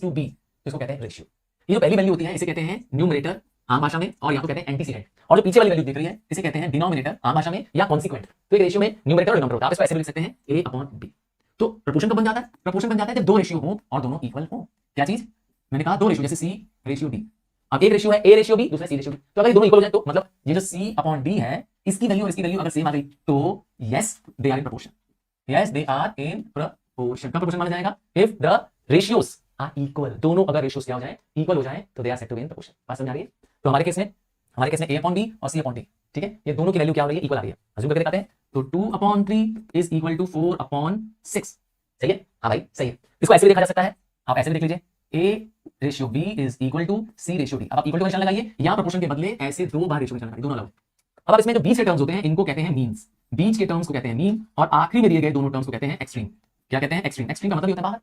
To be, तो इसको कहते हैं रेशियो। ये जो पहली वैल्यू होती है इसे कहते हैं न्यूमरेटर आम भाषा में, और यहाँ को कहते हैं एंटीसीडेंट। और जो पीछे वाली वैल्यू दिख रही है इसे कहते हैं डिनोमिनेटर आम भाषा में या कॉन्सिक्वेंट। तो एक रेशियो में न्यूमरेटर और डिनोमिनेटर होता है, आप इसको ऐसे भी लिख सकते हैं a अपॉन b। तो प्रपोर्शन कब बन जाता है? प्रपोर्शन बन जाता है जब दो रेशियो हो और दोनों इक्वल हो। क्या चीज? मैंने कहा दो रेशियो, जैसे c रेशियो d। अब एक रेशियो है a रेशियो b, दूसरा c रेशियो d। तो अगर ये दोनों इक्वल हो जाए तो मतलब ये जो c अपॉन d है इसकी वैल्यू और इसकी वैल्यू अगर सेम आ गई तो yes they are in proportion. Yes they are in proportion. कब प्रपोर्शन माना जाएगा? If the ratios are equal. दोनों अगर रेशियोस क्या हो जाए? इक्वल हो जाए तो they are said to be in proportion. बात समझ आ रही है? तो हमारे केस में a अपॉन b और c अपॉन d, ठीक है, ये दोनों की वैल्यू क्या हो रही है? इक्वल आ रही है। अज्यूम करके दिखाते हैं। तो 2/3 इज इक्वल टू 4/6। सही है? हाँ भाई सही है। इसको ऐसे भी देखा जा सकता है, आप ऐसे भी देख लीजिए a ratio b is equal to c ratio d। अब आप इक्वल टू निशान लगाइए, यहां प्रपोर्शन के बदले ऐसे दो बार रेशियो निशान लगाइए, दोनों अलग। अब आप इसमें जो बीच के टर्म्स होते हैं इनको कहते हैं मीन्स, बीच के टर्म्स को कहते हैं मीन, और आखिरी में दिए गए दोनों टर्म्स को कहते हैं एक्सट्रीम। क्या कहते हैं? एक्सट्रीम। एक्सट्रीम का मतलब होता है बाहर।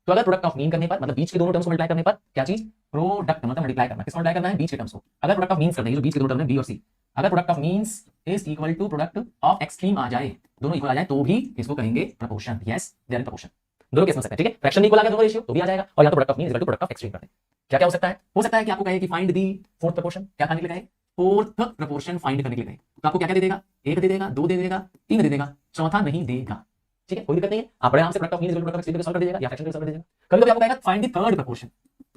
तो अगर प्रोडक्ट ऑफ मीन करने पर, मतलब बीच के दोनों टर्म्स को मल्टीप्लाई करने पर, क्या चीज? प्रोडक्ट मतलब मल्टीप्लाई करना। किसको मल्टीप्लाई करना है? बीच के टर्म्स को। अगर प्रोडक्ट ऑफ मीन्स करते हैं, जो बीच के दोनों टर्म है बी और सी, अगर product of means is equal to product of extreme आ जाए, दोनों इक्वल आ जाए, तो भी इसको कहेंगे proportion. Yes they are in proportion. दोनों केस में सकते हैं, ठीक है। फ्रैक्शन इक्वल आ गया दोनों रेशियो तो भी आ जाएगा, और यहां तो product of mean is equal to product of extreme करते हैं। क्या क्या हो सकता है? हो सकता है कि आपको कहे कि फाइंड दी फोर्थ प्रपोर्शन। क्या करने के लिए कहे? फोर्थ प्रपोर्शन फाइंड करने के लिए कहे, तो आपको क्या क्या दे देगा? एक दे देगा, दो दे देगा, तीन दे देगा, चौथा नहीं देगा। ठीक है, कोई दिक्कत नहीं है, आप बड़े आराम से product of mean is equal to product of extreme solve कर दीजिएगा या फ्रैक्शन सॉल्व कर दीजिएगा। कभी-कभी आपको कहेगा फाइंड द थर्ड प्रपोर्शन।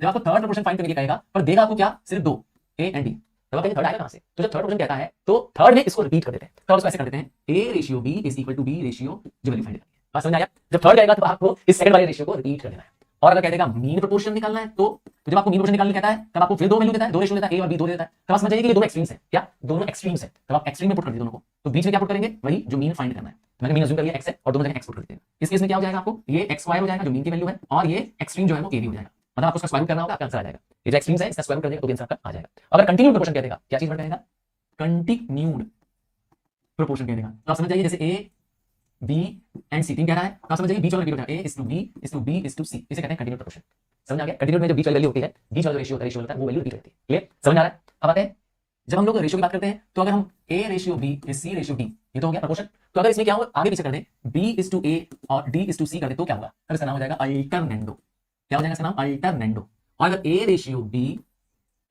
जब आपको थर्ड प्रपोर्शन फाइंड करने के लिए कहेगा, पर देगा आपको क्या? सिर्फ दो, a एंड d। तब आप कहेंगे थर्ड आएगा कहां से? तो जब थर्ड प्रपोर्शन कहता है तो थर्ड में इसको रिपीट कर देते हैं। तो आप इसको ऐसे कर देते हैं a ratio b is equal to b ratio जो वैल्यू फाइंड करनी है। बात समझ आया? जब थर्ड आएगा तो आपको इस सेकंड वाले रेशियो को रिपीट कर देना है। और अगर कह देगा मीन प्रोपोर्शन निकालना है, तो जब आपको मीन प्रोपोर्शन निकालने कहता है तब आपको फिर दो वैल्यू देता है, दो रेशियो देता है, a और b दो देता है। तब आप समझ जाइए कि ये दोनों एक्सट्रीम्स हैं। क्या? दोनों एक्सट्रीम्स हैं। तब आप एक्सट्रीम में पुट कर दीजिए दोनों को, तो बीच में क्या पुट करेंगे? वही जो मीन फाइंड करना है। मैंने मीन अज्यूम कर लिया x है और दोनों जगह x पुट कर दीजिएगा। इस केस में क्या हो जाएगा? आपको ये x स्क्वायर हो जाएगा जो मीन की वैल्यू है, और ये एक्सट्रीम जो है वो a भी हो जाएगा। मतलब आपको उसका स्क्वायर रूट करना होगा, आपका आंसर आ जाएगा। ये जो एक्सट्रीम्स है इसका स्क्वायर रूट कर देगा तो भी आंसर आपका आ जाएगा। अगर कंटिन्यूड प्रोपोर्शन कह देगा, क्या चीज वर्ड कहेगा? कंटिन्यूड प्रोपोर्शन कह देगा। तो आप समझ जाइए जैसे a b एंड c तीन कह रहा है, आप समझ जाइए बीच वाला रिपीट हो जाएगा, a is to b is to b is to c। इसे कहते हैं कंटिन्यूड प्रोपोर्शन। समझ आ गया? कंटिन्यूड में जो बीच वाली वैल्यू होती है, बीच वाला रेशियो होता है वो वैल्यू रिपीट होती है। क्लियर? समझ आ रहा है? अब आते हैं, जब हम लोग रेशियो की बात करते हैं तो अगर हम a ratio b is c ratio d, ये तो हो गया प्रोपोर्शन। तो अगर इसमें क्या होगा? आगे पीछे कर दें, b इज टू a और d इज टू c कर दे तो क्या होगा? तब इसका नाम हो जाएगा अल्टरनेंडो। क्या हो जाएगा इसका नाम? अल्टरनेंडो। और अगर a ratio b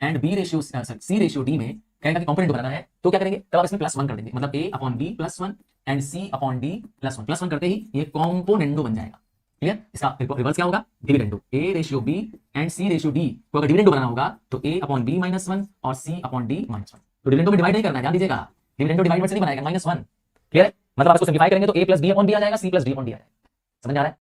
and b ratio c ratio d में कहेगा कि कंपोनेंट बनाना है, तो क्या करेंगे? तब आप इसमें +1 कर देंगे, मतलब a upon b +1 and c upon d +1। +1 करते ही ये कॉम्पोनेंडो बन जाएगा। क्लियर? इसका रिवर्स क्या होगा? Dividendo. a ratio b and c ratio d को अगर डिविडेंडो बनाना होगा तो a अपॉन b -1 और c अपॉन d -1। तो डिविडेंडो में डिवाइड नहीं करना है, ध्यान दीजिएगा। डिविडेंडो डिवाइड से नहीं बनाएगा, -1। क्लियर है? मतलब आप इसको सिंप्लीफाई करेंगे तो a plus b upon b आ जाएगा, c plus d upon d आ जाएगा। समझ आ रहा है?